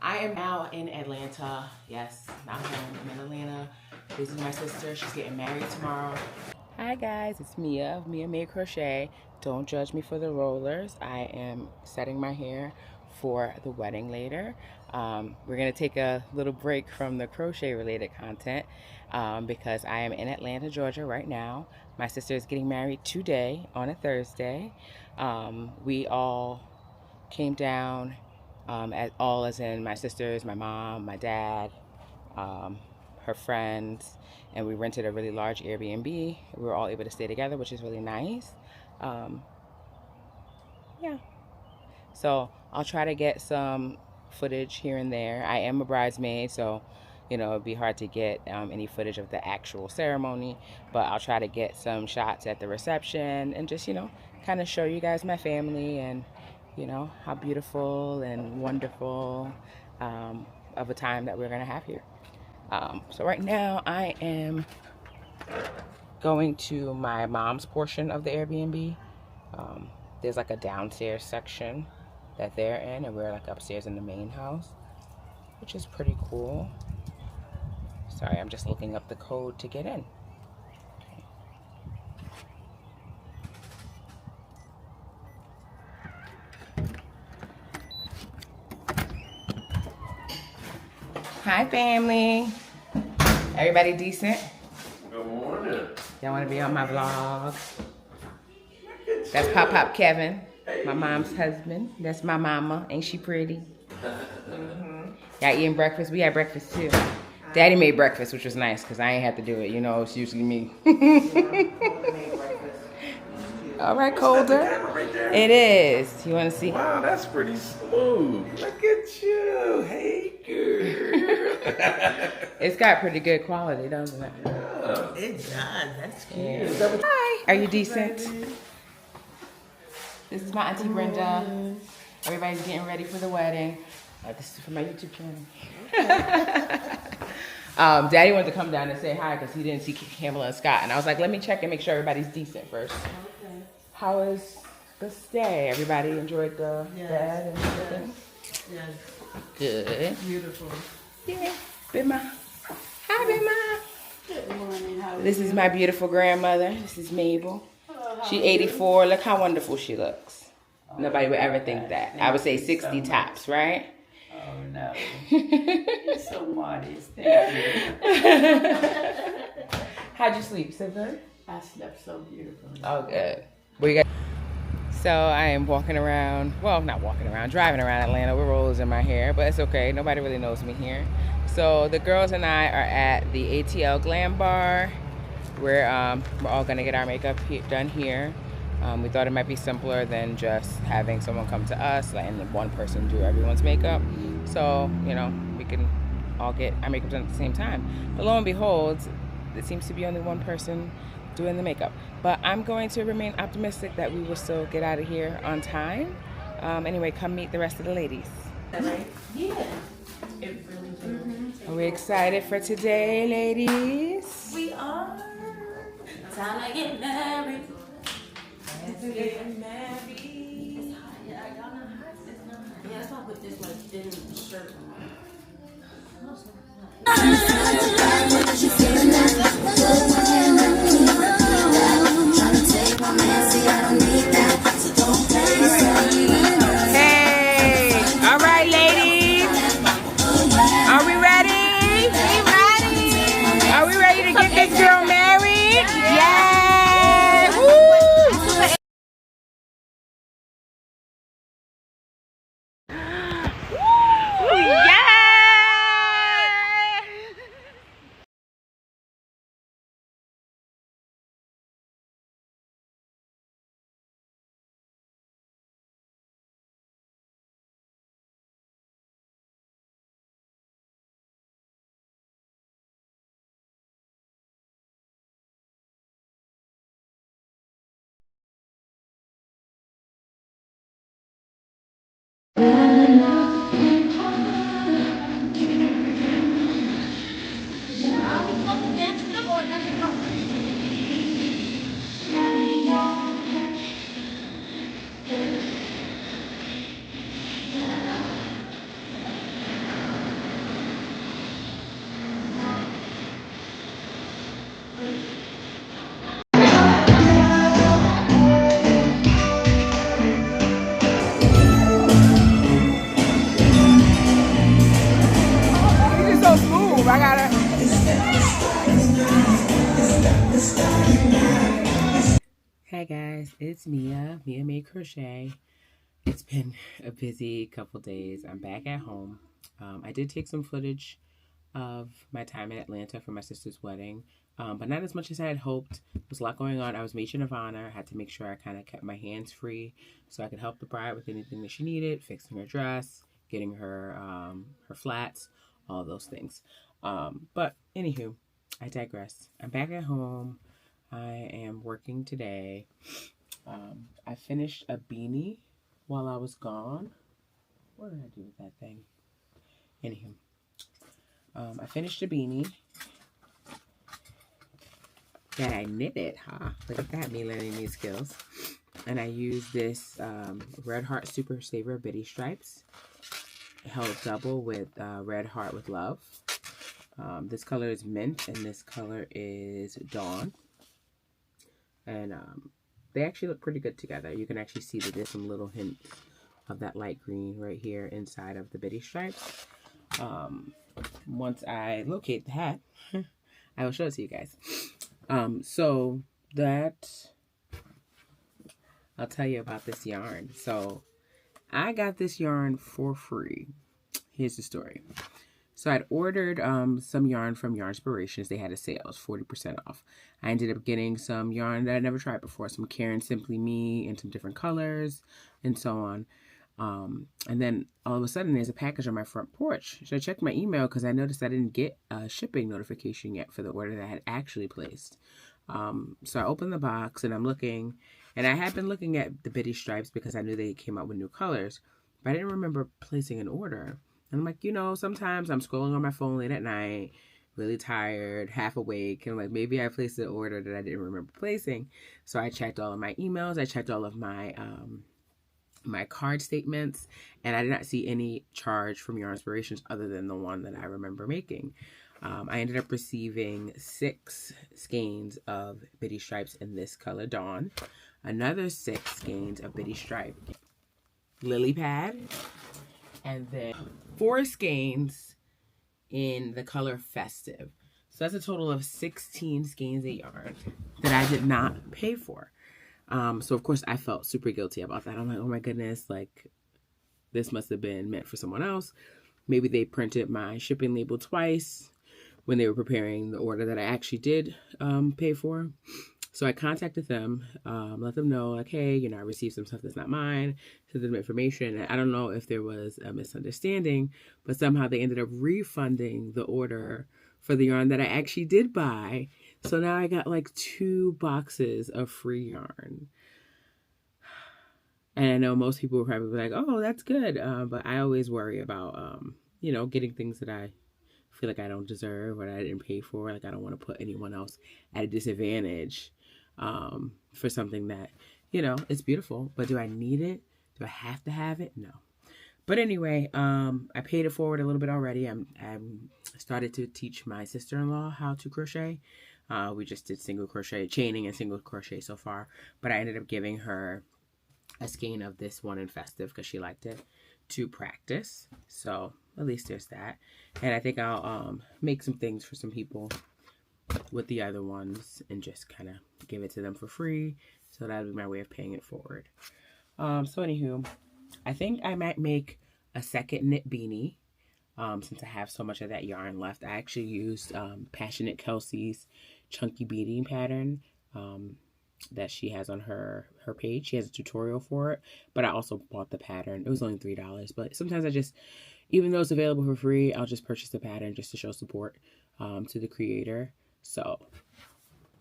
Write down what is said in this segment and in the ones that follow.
I am now in Atlanta. Yes, not home. I'm in Atlanta visiting my sister. She's getting married tomorrow. Hi guys, it's Mia of Mia Made Crochet. Don't judge me for the rollers. I am setting my hair for the wedding later. We're gonna take a little break from the crochet related content because I am in Atlanta, Georgia right now. My sister is getting married today on a Thursday. We all came down, as in my sisters, my mom, my dad, her friends, and we rented a really large Airbnb. We were all able to stay together, which is really nice. Yeah. So I'll try to get some footage here and there. I am a bridesmaid, so it'd be hard to get any footage of the actual ceremony, but I'll try to get some shots at the reception and just kind of show you guys my family and how beautiful and wonderful of a time that we're gonna have here. So right now I am going to my mom's portion of the Airbnb. There's like a downstairs section that they're in, and we're like upstairs in the main house, which is pretty cool. Sorry, I'm just looking up the code to get in. Hi family. Everybody decent? Good morning. Y'all want to be on my vlog? That's Pop Kevin, my mom's husband. That's my mama. Ain't she pretty? Y'all eating breakfast? We had breakfast too. Daddy made breakfast, which was nice because I ain't have to do it. It's usually me. All right, Colder. It is. You want to see? Wow, that's pretty smooth. Look at you. Hey, girl. It's got pretty good quality, doesn't it? Yeah. It does. That's cute. Yeah. Hi. Are you decent? This is my Auntie Brenda. Everybody's getting ready for the wedding. This is for my YouTube channel. Daddy wanted to come down and say hi because he didn't see Kamala and Scott. And I was like, let me check and make sure everybody's decent first. Okay. How was the stay? Everybody enjoyed the bed and everything? Yes. Good. Beautiful. Yeah. Big Ma. Hi, Big Ma. Good morning. How are This you? is my beautiful grandmother. This is Mabel. She's 84. Look how wonderful she looks. Nobody would ever think that. I would say 60 tops, right? Oh, no. You're so modest. Thank you. How'd you sleep? So good? I slept so beautifully. Oh, good. We got. So I am walking around. Well, not walking around. Driving around Atlanta with rollers in my hair, but it's okay. Nobody really knows me here. So the girls and I are at the ATL Glam Bar. We're all gonna get our makeup done here. We thought it might be simpler than just having someone come to us and one person do everyone's makeup. So, we can all get our makeup done at the same time. But lo and behold, it seems to be only one person doing the makeup. But I'm going to remain optimistic that we will still get out of here on time. Anyway, come meet the rest of the ladies. Is that right? Yeah. It really is. Are we excited for today, ladies? We are. Time to get married. Let's get married. It's hot. Yeah, y'all not hot. It's not hot. Yeah, that's why I put this like thin shirt on. Hey, all right, ladies. Are we ready? Are we ready to get this girl married? Yeah. Woo. Woo. Yeah. I gotta. Hey guys, it's Mia. Mia Made Crochet. It's been a busy couple days. I'm back at home. I did take some footage of my time in Atlanta for my sister's wedding, but not as much as I had hoped. There was a lot going on. I was matron of honor. I had to make sure I kind of kept my hands free so I could help the bride with anything that she needed, fixing her dress, getting her her flats, all those things. But anywho, I digress. I'm back at home. I am working today. I finished a beanie while I was gone. What did I do with that thing? Anywho, I finished a beanie that I knitted, huh? Look at that, me learning new skills. And I used this Red Heart Super Saver Bitty Stripes, held double with Red Heart with Love. This color is Mint, and this color is Dawn. And they actually look pretty good together. You can actually see that there's some little hints of that light green right here inside of the bitty stripes. Once I locate the hat, I will show it to you guys. So that, I'll tell you about this yarn. So I got this yarn for free. Here's the story. So I'd ordered some yarn from Yarnspirations. They had a sale. It was 40% off. I ended up getting some yarn that I'd never tried before. Some Karen Simply Me in some different colors and so on. And then all of a sudden there's a package on my front porch. So I checked my email because I noticed I didn't get a shipping notification yet for the order that I had actually placed. So I opened the box and I'm looking. And I had been looking at the bitty stripes because I knew they came out with new colors. But I didn't remember placing an order. And I'm like, you know, sometimes I'm scrolling on my phone late at night, really tired, half awake, and like maybe I placed an order that I didn't remember placing. So I checked all of my emails, I checked all of my my card statements, and I did not see any charge from Yarnspirations other than the one that I remember making. I ended up receiving 6 skeins of bitty stripes in this color, Dawn, another 6 skeins of bitty stripe, Lily Pad, and then 4 skeins in the color Festive. So that's a total of 16 skeins of yarn that I did not pay for. So of course I felt super guilty about that. I'm like, oh my goodness, like this must have been meant for someone else. Maybe they printed my shipping label twice when they were preparing the order that I actually did pay for. So I contacted them, let them know, like, hey, you know, I received some stuff that's not mine, sent them information. And I don't know if there was a misunderstanding, but somehow they ended up refunding the order for the yarn that I actually did buy. So now I got like 2 boxes of free yarn. And I know most people will probably be like, oh, that's good. But I always worry about, you know, getting things that I feel like I don't deserve or that I didn't pay for. Like I don't want to put anyone else at a disadvantage for something that, you know, it's beautiful. But do I need it? Do I have to have it? No. But anyway, I paid it forward a little bit already. I'm started to teach my sister-in-law how to crochet. We just did single crochet, chaining and single crochet so far. But I ended up giving her a skein of this one in Festive because she liked it to practice. So at least there's that. And I think I'll make some things for some people with the other ones and just kind of give it to them for free. So that'll be my way of paying it forward. So anywho, I think I might make a second knit beanie since I have so much of that yarn left. I actually used Passionate Kelsey's chunky beading pattern that she has on her page. She has a tutorial for it, but I also bought the pattern. It was only $3, but sometimes I just, even though it's available for free, I'll just purchase the pattern just to show support to the creator. So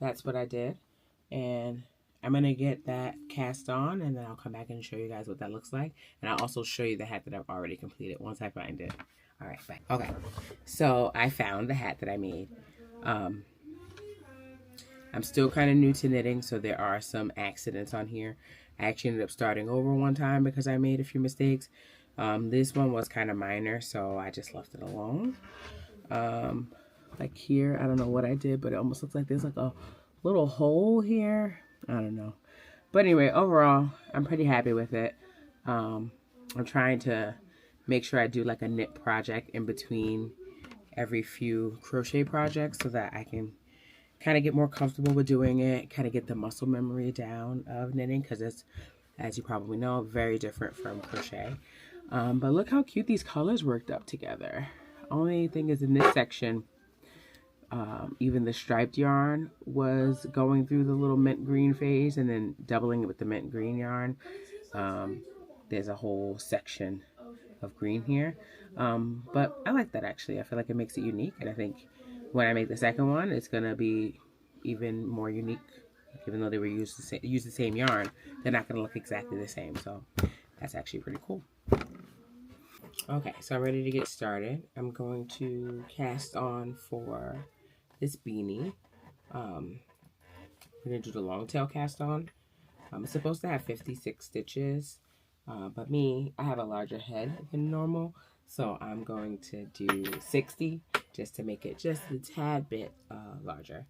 that's what I did, and I'm gonna get that cast on, and then I'll come back and show you guys what that looks like, and I'll also show you the hat that I've already completed once I find it. All right, bye. Okay, so I found the hat that I made. I'm still kind of new to knitting, so there are some accidents on here. I actually ended up starting over one time because I made a few mistakes. This one was kind of minor, so I just left it alone. Like here, I don't know what I did, but it almost looks like there's like a little hole here. I don't know. But anyway, overall, I'm pretty happy with it. I'm trying to make sure I do like a knit project in between every few crochet projects so that I can kind of get more comfortable with doing it, kind of get the muscle memory down of knitting, because it's, as you probably know, very different from crochet. But look how cute these colors worked up together. Only thing is, in this section, even the striped yarn was going through the little mint green phase and then doubling it with the mint green yarn. There's a whole section of green here. But I like that, actually. I feel like it makes it unique, and I think when I make the second one, it's gonna be even more unique. Even though they were use the same yarn, they're not gonna look exactly the same. So that's actually pretty cool. Okay, so I'm ready to get started. I'm going to cast on for this beanie. I'm gonna do the long tail cast on. It's supposed to have 56 stitches, but I have a larger head than normal, so I'm going to do 60 just to make it just a tad bit larger.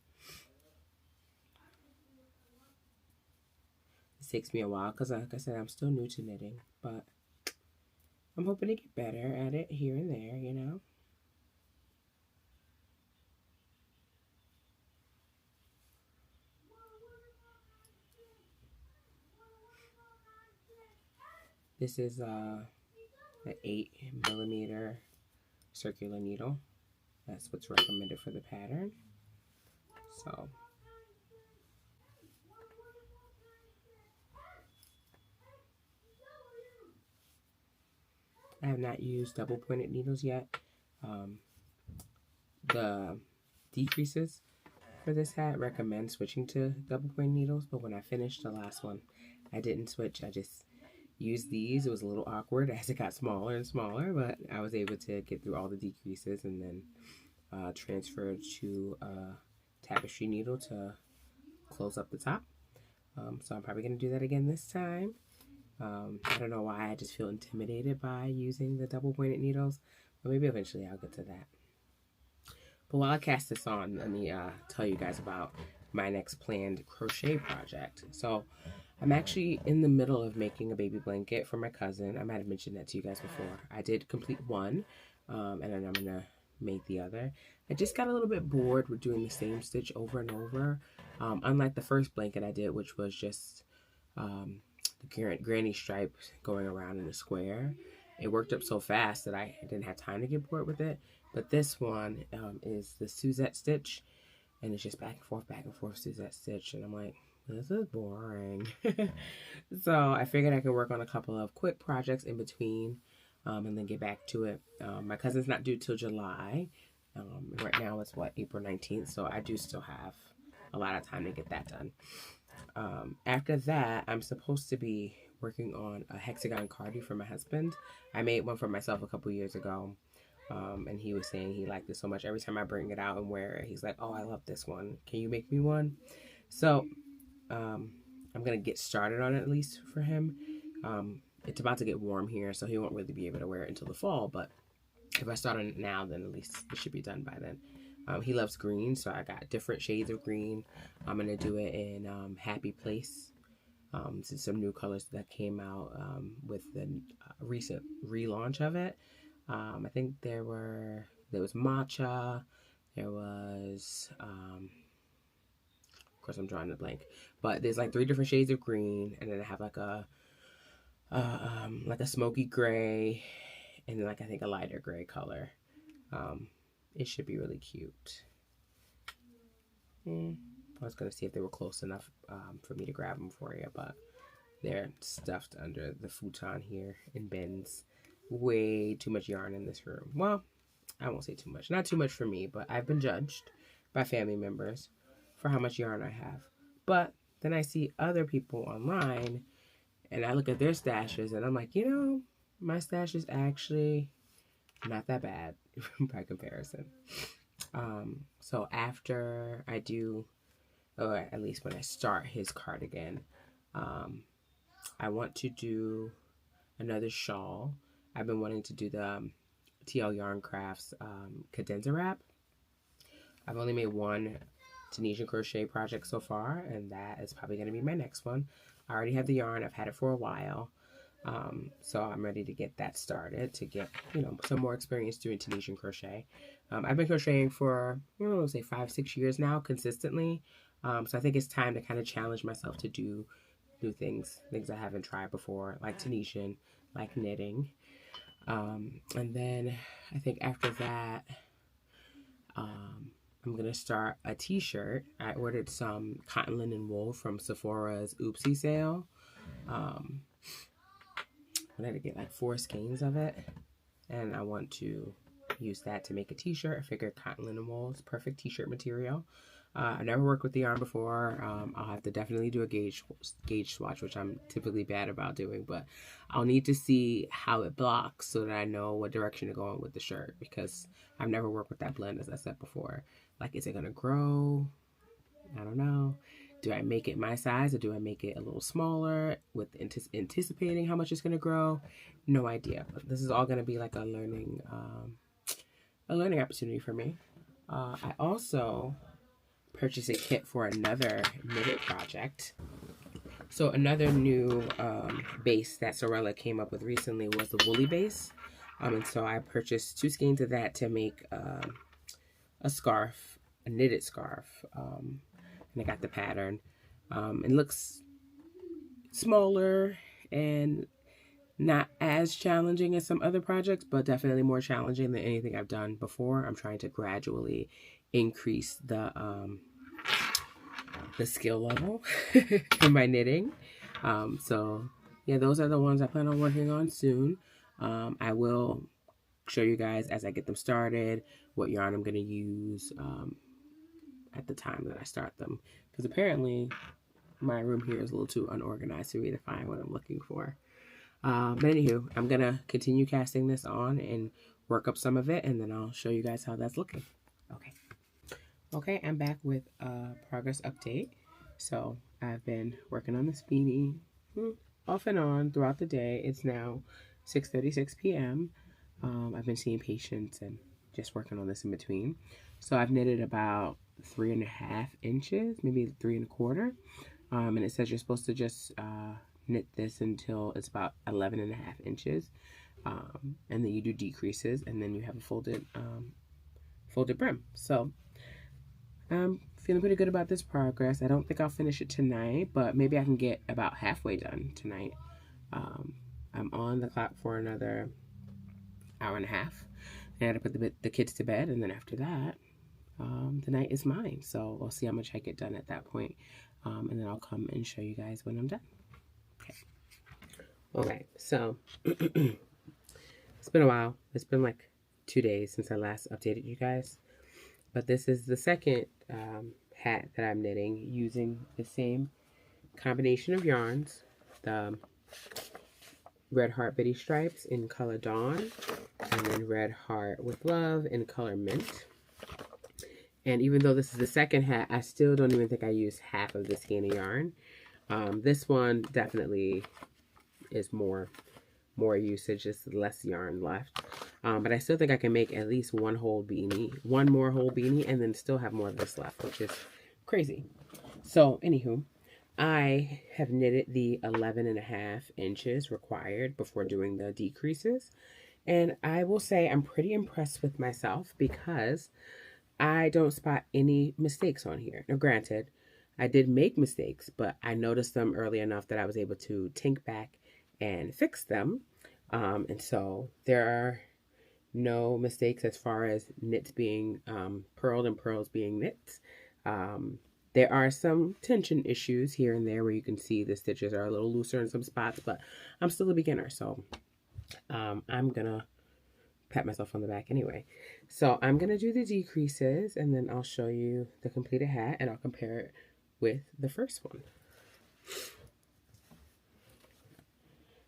It takes me a while because, like I said, I'm still new to knitting, but I'm hoping to get better at it here and there, you know. This is an 8mm circular needle. That's what's recommended for the pattern. So I have not used double pointed needles yet. The decreases for this hat recommend switching to double point needles, but when I finished the last one, I didn't switch. I just used these. It was a little awkward as it got smaller and smaller, but I was able to get through all the decreases and then transferred to a tapestry needle to close up the top. So I'm probably going to do that again this time. I don't know why, I just feel intimidated by using the double pointed needles, but maybe eventually I'll get to that. But while I cast this on, let me tell you guys about my next planned crochet project. So I'm actually in the middle of making a baby blanket for my cousin. I might have mentioned that to you guys before. I did complete one, and then I'm going to make the other. I just got a little bit bored with doing the same stitch over and over. Unlike the first blanket I did, which was just the granny stripe going around in a square. It worked up so fast that I didn't have time to get bored with it. But this one is the Suzette stitch, and it's just back and forth Suzette stitch, and I'm like, this is boring. So I figured I could work on a couple of quick projects in between, and then get back to it. My cousin's not due till July. Right now it's April 19th, so I do still have a lot of time to get that done. After that, I'm supposed to be working on a hexagon cardi for my husband. I made one for myself a couple years ago. And he was saying he liked it so much. Every time I bring it out and wear it, he's like, oh, I love this one. Can you make me one? So I'm going to get started on it, at least for him. It's about to get warm here, so he won't really be able to wear it until the fall. But if I start on it now, then at least it should be done by then. He loves green, so I got different shades of green. I'm going to do it in Happy Place. This is some new colors that came out with the recent relaunch of it. I think there was matcha, there was, of course I'm drawing a blank, but there's like 3 different shades of green, and then I have like a smoky gray, and then like I think a lighter gray color. It should be really cute. I was gonna see if they were close enough for me to grab them for you, but they're stuffed under the futon here in bins. Way too much yarn in this room. Well, I won't say too much. Not too much for me, but I've been judged by family members for how much yarn I have. But then I see other people online, and I look at their stashes, and I'm like, you know, my stash is actually not that bad by comparison. So after I do, or at least when I start his cardigan, I want to do another shawl. I've been wanting to do the TL Yarn Crafts cadenza wrap. I've only made one Tunisian crochet project so far, and that is probably going to be my next one. I already have the yarn. I've had it for a while. So I'm ready to get that started to get, you know, some more experience doing Tunisian crochet. I've been crocheting for, you know, say 5-6 years now consistently. So I think it's time to kind of challenge myself to do new things I haven't tried before, like Tunisian, like knitting. And then I think after that, I'm gonna start a t-shirt. I ordered some cotton linen wool from Sephora's Oopsie sale. Um, I had to get like 4 skeins of it, and I want to use that to make a t-shirt. I figured cotton linen wool is perfect t-shirt material. I never worked with the yarn before. I'll have to definitely do a gauge swatch, which I'm typically bad about doing, but I'll need to see how it blocks so that I know what direction to go in with the shirt, because I've never worked with that blend, as I said before. Like, is it gonna grow? I don't know. Do I make it my size, or do I make it a little smaller with anticipating how much it's gonna grow? No idea. But this is all gonna be like a learning opportunity for me. I also purchased a kit for another knitted project. So another new base that Sorella came up with recently was the woolly base. And so I purchased 2 skeins of that to make a scarf, a knitted scarf. And I got the pattern. It looks smaller and not as challenging as some other projects, but definitely more challenging than anything I've done before. I'm trying to gradually increase the skill level in my knitting. So yeah, those are the ones I plan on working on soon. I will show you guys as I get them started what yarn I'm going to use at the time that I start them, because apparently my room here is a little too unorganized for me to find what I'm looking for. But anywho, I'm going to continue casting this on and work up some of it, and then I'll show you guys how that's looking. Okay, I'm back with a progress update. So I've been working on this beanie off and on throughout the day. It's now 6:36 p.m. I've been seeing patients and just working on this in between. So I've knitted about 3.5 inches, maybe 3.25. And it says you're supposed to just knit this until it's about 11.5 inches. And then you do decreases, and then you have a folded brim. So I'm feeling pretty good about this progress. I don't think I'll finish it tonight, but maybe I can get about halfway done tonight. I'm on the clock for another hour and a half. I had to put the kids to bed, and then after that, the night is mine. So we'll see how much I get done at that point. And then I'll come and show you guys when I'm done. Okay. Alright, so it's been a while. It's been like 2 days since I last updated you guys. But this is the second hat that I'm knitting using the same combination of yarns. The Red Heart Bitty Stripes in color Dawn, and then Red Heart with Love in color Mint. And even though this is the second hat, I still don't even think I used half of the skein of yarn. This one definitely is more usage, just less yarn left. But I still think I can make at least one more whole beanie, and then still have more of this left, which is crazy. So, anywho, I have knitted the 11.5 inches required before doing the decreases. And I will say I'm pretty impressed with myself because I don't spot any mistakes on here. Now, granted, I did make mistakes, but I noticed them early enough that I was able to think back and fix them. And so there are no mistakes as far as knits being purled and pearls being knits. There are some tension issues here and there where you can see the stitches are a little looser in some spots, but I'm still a beginner, so I'm gonna pat myself on the back anyway. So I'm gonna do the decreases, and then I'll show you the completed hat, and I'll compare it with the first one.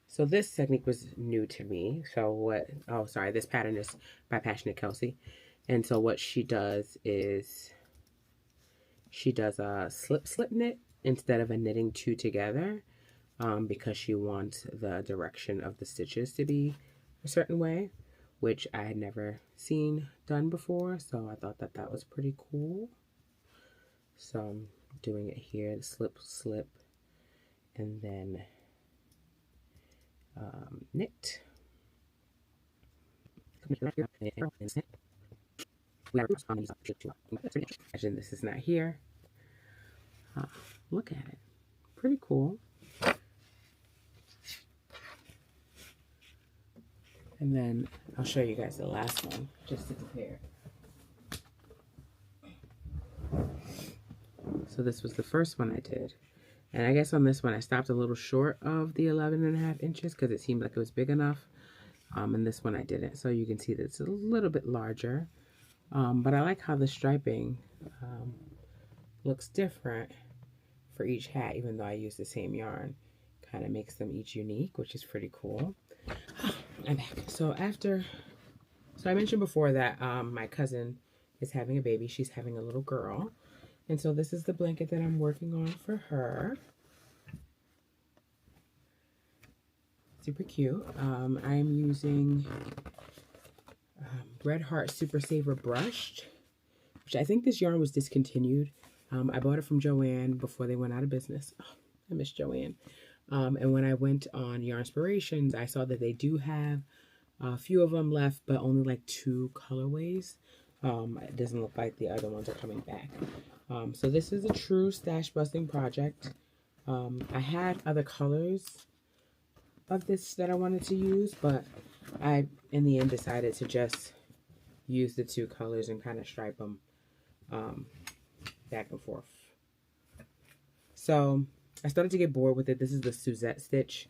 So this technique was new to me. This pattern is by Passionate Kelsey. And so what she does is she does a slip knit instead of a knitting two together, because she wants the direction of the stitches to be a certain way, which I had never seen done before. So I thought that was pretty cool. So I'm doing it here, slip, and then knit. Imagine this is not here. Look at it. Pretty cool. And then I'll show you guys the last one just to compare. So this was the first one I did. And I guess on this one I stopped a little short of the 11.5 inches because it seemed like it was big enough. And this one I didn't. So you can see that it's a little bit larger. But I like how the striping looks different for each hat, even though I use the same yarn. Kind of makes them each unique, which is pretty cool. I'm back. So I mentioned before that my cousin is having a baby. She's having a little girl. And so this is the blanket that I'm working on for her. Super cute. I'm using Red Heart Super Saver Brushed, which I think this yarn was discontinued. I bought it from Joann before they went out of business. Oh, I miss Joann. And when I went on Yarnspirations, I saw that they do have a few of them left, but only like 2 colorways. It doesn't look like the other ones are coming back. So this is a true stash busting project. I had other colors of this that I wanted to use, but I, in the end, decided to just use the 2 colors and kind of stripe them back and forth. So I started to get bored with it. This is the Suzette stitch,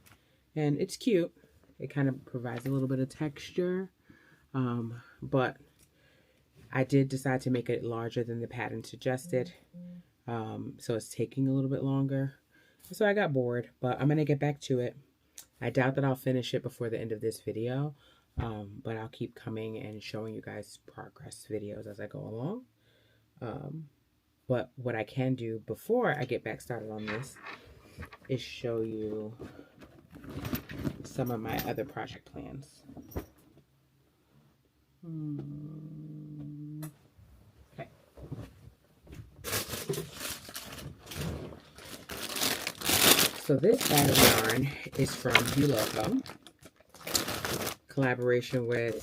and it's cute. It kind of provides a little bit of texture, but I did decide to make it larger than the pattern suggested, so it's taking a little bit longer. So I got bored, but I'm going to get back to it. I doubt that I'll finish it before the end of this video, but I'll keep coming and showing you guys progress videos as I go along. But what I can do before I get back started on this is show you some of my other project plans. Okay. So this bag of yarn is from Huloko, collaboration with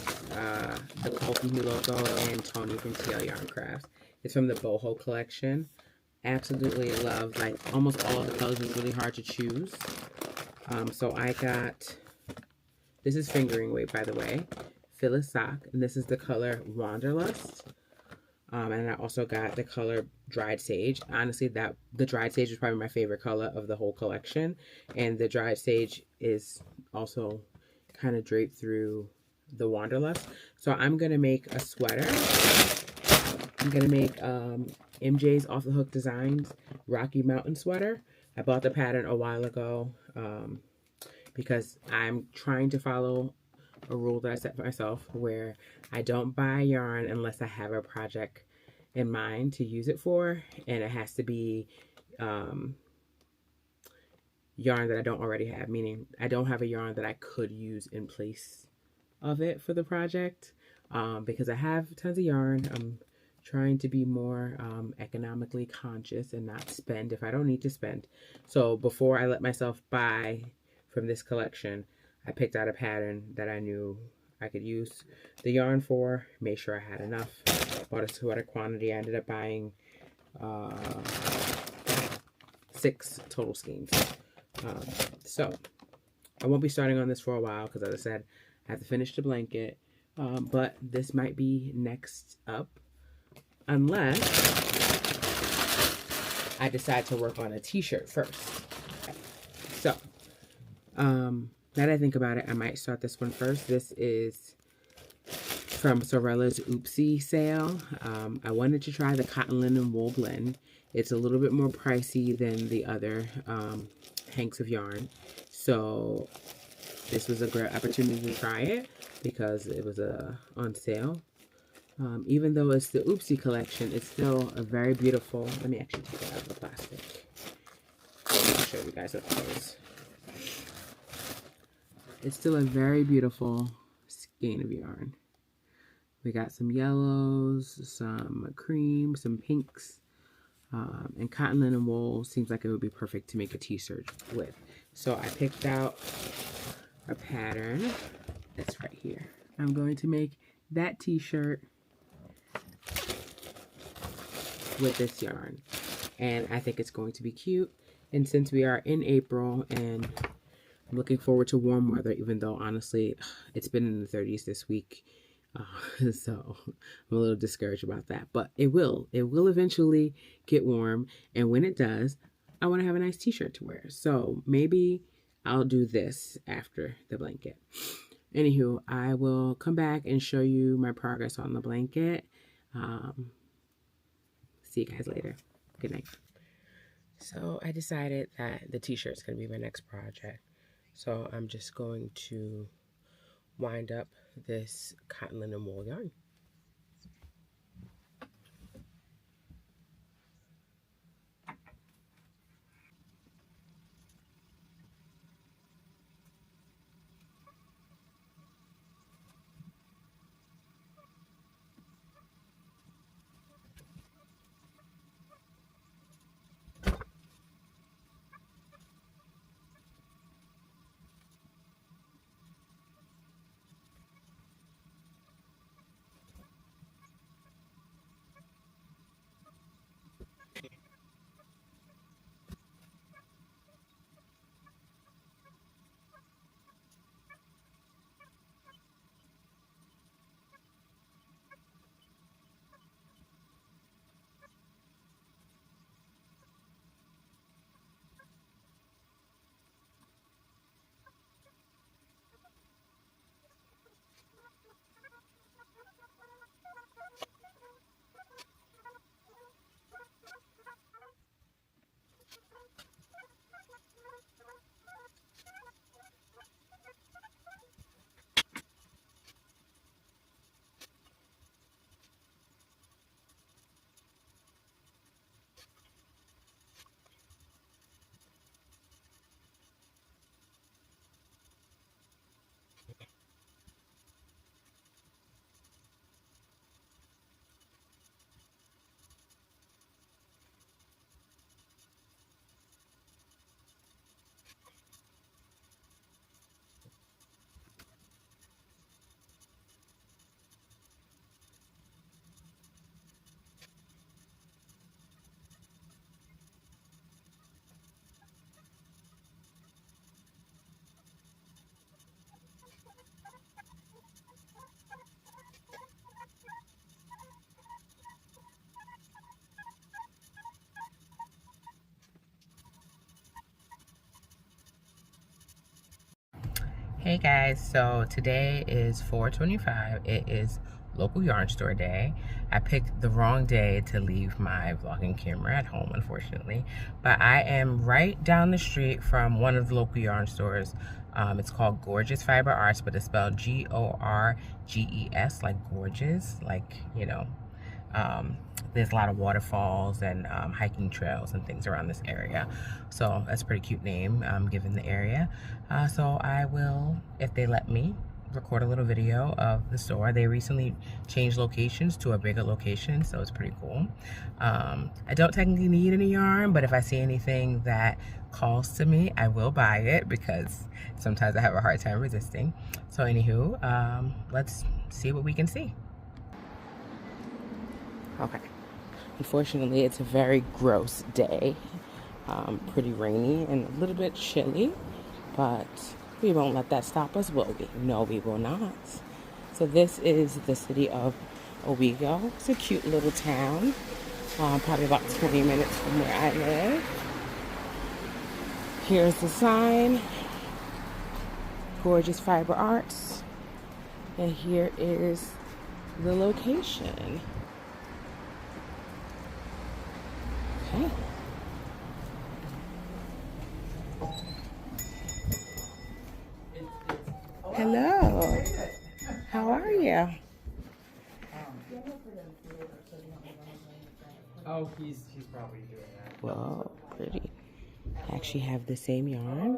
Nicole from Huloko and Tony from TL Yarn Crafts. It's from the Boho collection. Absolutely love, like almost all of the colors. Is really hard to choose. So I got, this is fingering weight, by the way, Phyllis sock, and this is the color Wanderlust. And I also got the color Dried Sage. Honestly, the Dried Sage is probably my favorite color of the whole collection. And the Dried Sage is also kind of draped through the Wanderlust. So I'm going to make a sweater. I'm going to make MJ's Off the Hook Designs Rocky Mountain sweater. I bought the pattern a while ago because I'm trying to follow a rule that I set for myself where I don't buy yarn unless I have a project in mind to use it for, and it has to be yarn that I don't already have, meaning I don't have a yarn that I could use in place of it for the project, because I have tons of yarn. I'm trying to be more economically conscious and not spend if I don't need to spend. So before I let myself buy from this collection, I picked out a pattern that I knew I could use the yarn for, made sure I had enough, bought a sweater quantity. I ended up buying 6 total skeins. So I won't be starting on this for a while because, as I said, I have to finish the blanket, but this might be next up unless I decide to work on a t-shirt first. Okay. So now that I think about it, I might start this one first. This is from Sorella's Oopsie sale. I wanted to try the cotton linen wool blend. It's a little bit more pricey than the other hanks of yarn. So this was a great opportunity to try it because it was on sale. Even though it's the Oopsie collection, it's still a very beautiful, let me actually take it out of the plastic. I'll show you guys up close. It's still a very beautiful skein of yarn. We got some yellows, some cream, some pinks, and cotton linen wool seems like it would be perfect to make a t-shirt with. So I picked out a pattern that's right here. I'm going to make that t-shirt with this yarn, and I think it's going to be cute. And since we are in April and I'm looking forward to warm weather, even though honestly it's been in the 30s this week, so I'm a little discouraged about that, but it will eventually get warm, and when it does, I want to have a nice t-shirt to wear. So maybe I'll do this after the blanket. Anywho, I will come back and show you my progress on the blanket. See you guys later. Good night. So I decided that the t-shirt is going to be my next project. So I'm just going to wind up this cotton linen wool yarn. Hey guys, so today is 4/25. It is local yarn store day. I picked the wrong day to leave my vlogging camera at home, unfortunately, but I am right down the street from one of the local yarn stores. It's called Gorgeous Fiber Arts, but it's spelled Gorges, like gorgeous, like, you know. There's a lot of waterfalls and hiking trails and things around this area, so that's a pretty cute name given the area. So I will, if they let me, record a little video of the store. They recently changed locations to a bigger location, so it's pretty cool. I don't technically need any yarn, but if I see anything that calls to me, I will buy it because sometimes I have a hard time resisting. So anywho, let's see what we can see. Okay. Unfortunately, it's a very gross day. Pretty rainy and a little bit chilly, but we won't let that stop us, will we? No, we will not. So this is the city of Owego. It's a cute little town, probably about 20 minutes from where I live. Here's the sign, Gorgeous Fiber Arts, and here is the location. Okay. Hello. How are you? Oh, he's probably doing that. Whoa, pretty. I actually have the same yarn.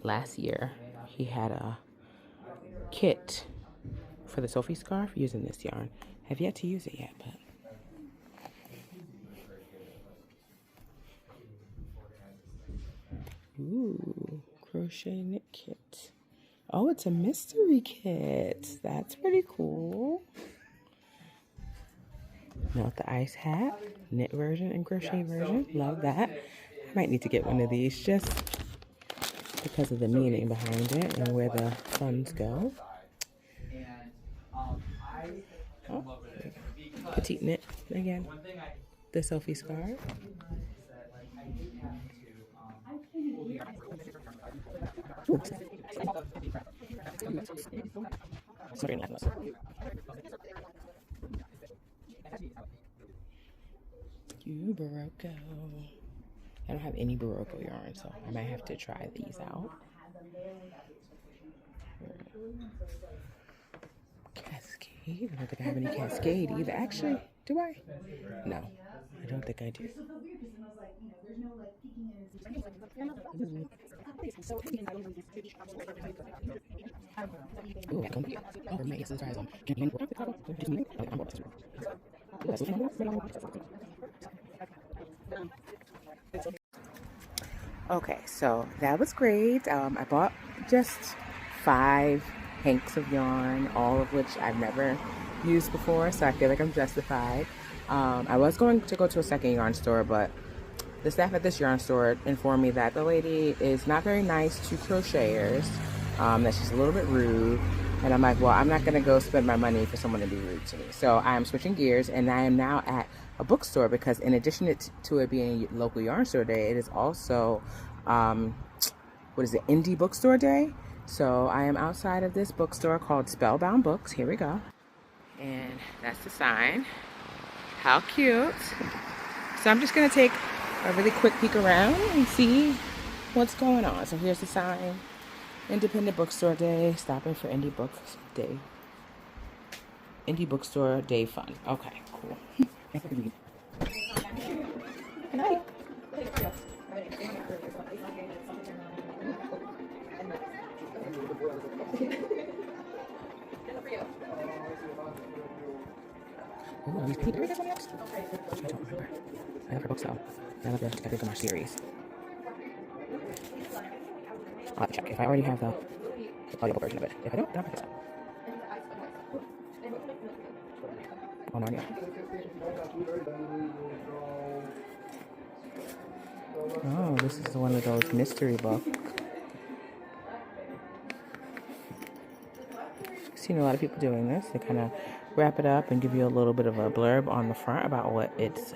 Last year, he had a kit for the Sophie scarf using this yarn. Have yet to use it yet, but. Ooh, crochet knit kit. Oh, it's a mystery kit. That's pretty cool. Melt the ice hat, knit version and crochet version. Love that. I might need to get one of these just because of the meaning behind it and where the funds go. Oh, petite knit again. The Sophie scarf. Ooh. Sorry, not You Barocco. I don't have any Barocco yarn, so I might have to try these out. Cascade? I don't think I have any Cascade either. Actually, do I? No, I don't think I do. Ooh, I don't get. Oh, my guess is try some. Can you work the cover? Just me? I'm going to. Okay, so that was great. I bought just 5 hanks of yarn, all of which I've never used before, so I feel like I'm justified. I was going to go to a second yarn store, but the staff at this yarn store informed me that the lady is not very nice to crocheters, that she's a little bit rude. And I'm like, well, I'm not going to go spend my money for someone to be rude to me. So I am switching gears, and I am now at a bookstore because in addition to it being local yarn store day, it is also, Indie bookstore day. So I am outside of this bookstore called Spellbound Books. Here we go. And that's the sign. How cute. So I'm just going to take a really quick peek around and see what's going on. So here's the sign. Independent Bookstore Day. Stopping for Indie Books Day. Indie Bookstore Day fun. Okay, cool. Good night. Oh, are these paper on the next? I don't remember. I love her books though. I love the Epic Gamar series. I'll have to check if I already have the audiobook version of it. If I don't, then I'll pick this up. Oh, Narnia. Oh, this is one of those mystery books. I've seen a lot of people doing this. They kind of wrap it up and give you a little bit of a blurb on the front about what it's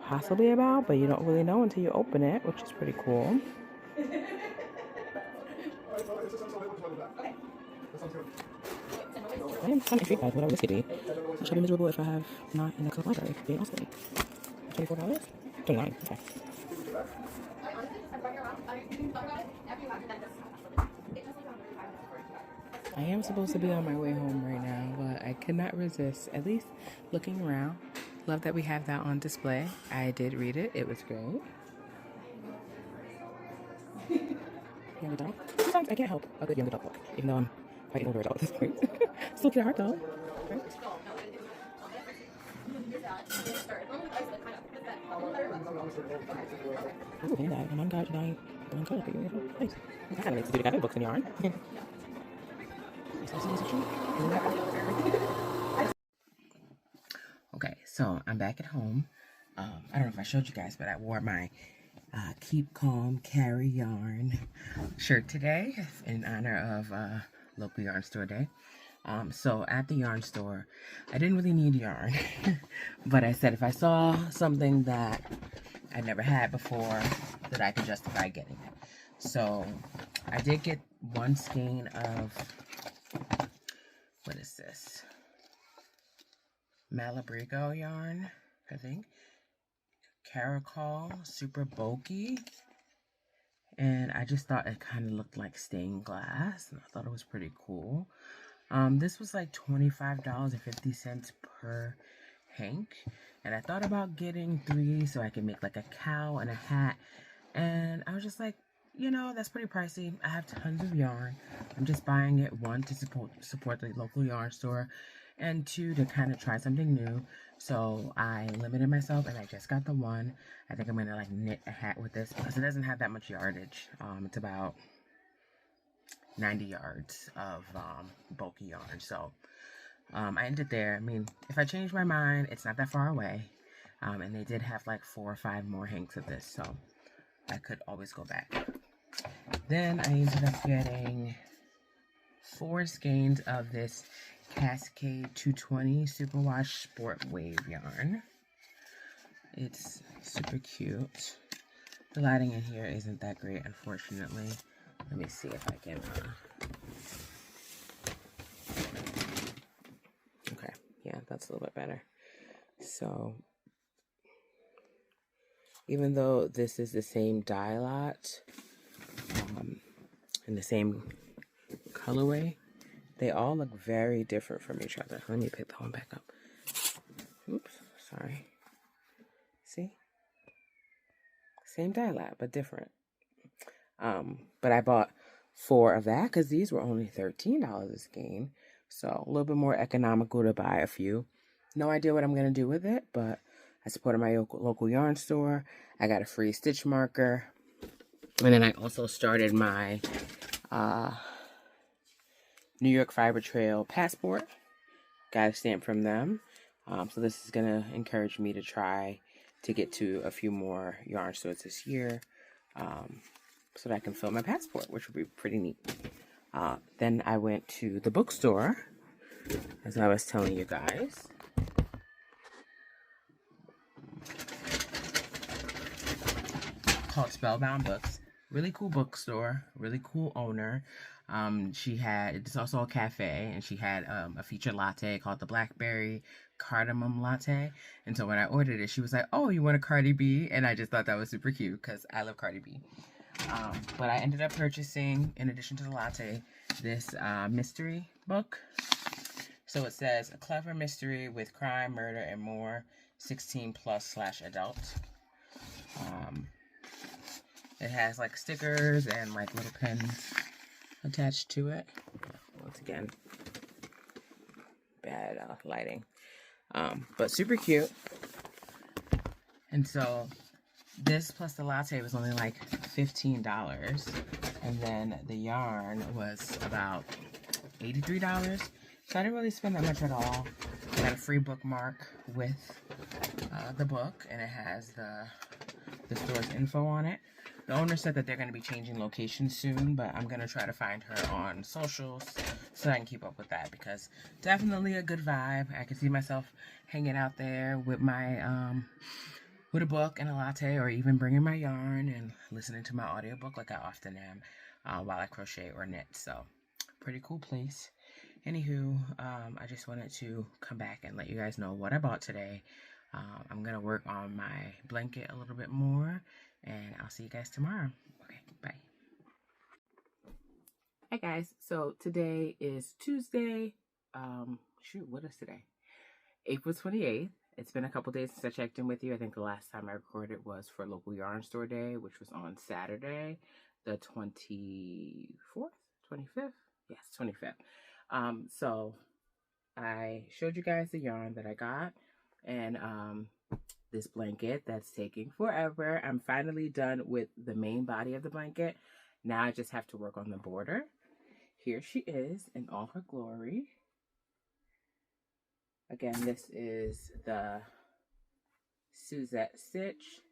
possibly about, but you don't really know until you open it, which is pretty cool. I am kind of intrigued by whatever this could be. I shall be miserable if I have not in the club library. Be awesome. $24? $29. Okay. I am supposed to be on my way home right now, but I could not resist at least looking around. Love that we have that on display. I did read it. It was great. Young adult. Sometimes I can't help a good young adult book, even though I'm quite an older adult at this point. Still cute heart though. Right? Ooh, and that. Mom got giant one color for you. Nice. I kind of like to do together books in yarn. Okay, so I'm back at home. I don't know if I showed you guys, but I wore my Keep Calm Carry Yarn shirt today in honor of local yarn store day. So at the yarn store, I didn't really need yarn, but I said if I saw something that I never had before, that I could justify getting it. So I did get one skein of, what is this? Malabrigo yarn, I think. Caracol, super bulky. And I just thought it kind of looked like stained glass, and I thought it was pretty cool. This was like $25.50 per hank, and I thought about getting 3 so I could make like a cow and a hat, and I was just like, you know, that's pretty pricey. I have tons of yarn. I'm just buying it, 1, to support the local yarn store, and 2, to kind of try something new. So I limited myself, and I just got the 1. I think I'm gonna like knit a hat with this because it doesn't have that much yardage. It's about 90 yards of bulky yarn. So I ended there. I mean, if I change my mind, it's not that far away. And they did have like 4 or 5 more hanks of this, so I could always go back. Then I ended up getting 4 skeins of this Cascade 220 Superwash Sport Wave yarn. It's super cute. The lighting in here isn't that great, unfortunately. Let me see if I can... Okay, yeah, that's a little bit better. So, even though this is the same dye lot and the same colorway, they all look very different from each other. Let me pick that one back up. Oops, sorry. See? Same dye lot, but different. But I bought 4 of that because these were only $13 a skein. So a little bit more economical to buy a few. No idea what I'm going to do with it, but I supported my local yarn store. I got a free stitch marker. And then I also started my New York Fiber Trail passport. Got a stamp from them. So this is going to encourage me to try to get to a few more yarn stores this year. So that I can fill my passport, which would be pretty neat. Then I went to the bookstore, as I was telling you guys. Called Spellbound Books. Really cool bookstore, really cool owner. It's also a cafe, and she had a featured latte called the Blackberry Cardamom Latte. And so when I ordered it, she was like, "Oh, you want a Cardi B?" And I just thought that was super cute because I love Cardi B. But I ended up purchasing, in addition to the latte, this mystery book. So it says, "A clever mystery with crime, murder, and more, 16+/adult." It has like stickers and like little pens attached to it. Once again, bad lighting. But super cute. And so this plus the latte was only like $15. And then the yarn was about $83. So I didn't really spend that much at all. I got a free bookmark with the book, and it has the store's info on it. The owner said that they're going to be changing locations soon, but I'm going to try to find her on socials so I can keep up with that, because definitely a good vibe. I can see myself hanging out there with my with a book and a latte, or even bringing my yarn and listening to my audiobook like I often am while I crochet or knit. So pretty cool place. Anywho, I just wanted to come back and let you guys know what I bought today. I'm going to work on my blanket a little bit more, and I'll see you guys tomorrow. Okay, bye. Hi guys, so today is Tuesday. What is today? April 28th. It's been a couple days since I checked in with you. I think the last time I recorded was for Local Yarn Store Day, which was on Saturday, the 24th, 25th? Yes, 25th. So I showed you guys the yarn that I got, and this blanket that's taking forever. I'm finally done with the main body of the blanket. Now I just have to work on the border. Here she is in all her glory. Again, this is the Suzette stitch,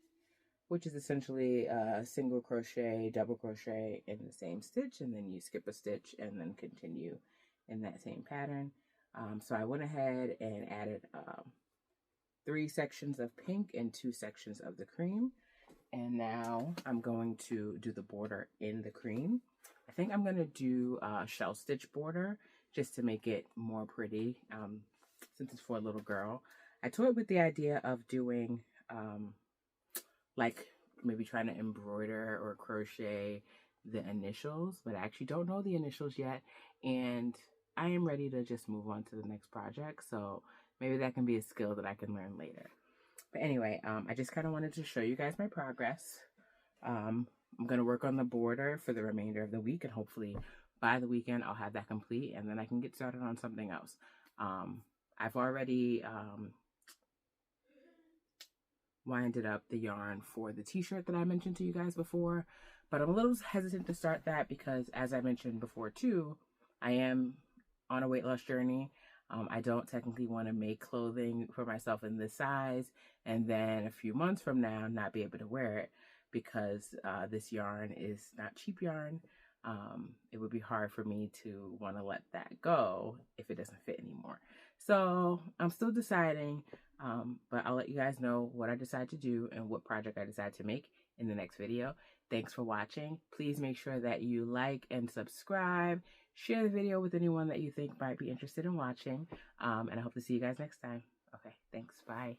which is essentially a single crochet, double crochet in the same stitch, and then you skip a stitch and then continue in that same pattern. So I went ahead and added 3 sections of pink and 2 sections of the cream. And now I'm going to do the border in the cream. I think I'm going to do a shell stitch border just to make it more pretty, since it's for a little girl. I toyed with the idea of doing like maybe trying to embroider or crochet the initials, but I actually don't know the initials yet, and I am ready to just move on to the next project. So maybe that can be a skill that I can learn later. But anyway, I just kind of wanted to show you guys my progress. I'm going to work on the border for the remainder of the week, and hopefully by the weekend I'll have that complete, and then I can get started on something else. I've already winded up the yarn for the t-shirt that I mentioned to you guys before, But I'm a little hesitant to start that because, as I mentioned before too, I am on a weight loss journey. I don't technically want to make clothing for myself in this size and then a few months from now not be able to wear it because this yarn is not cheap yarn. It would be hard for me to want to let that go if it doesn't fit anymore. So I'm still deciding, but I'll let you guys know what I decide to do and what project I decide to make in the next video. Thanks for watching. Please make sure that you like and subscribe. Share the video with anyone that you think might be interested in watching. And I hope to see you guys next time. Okay, thanks. Bye.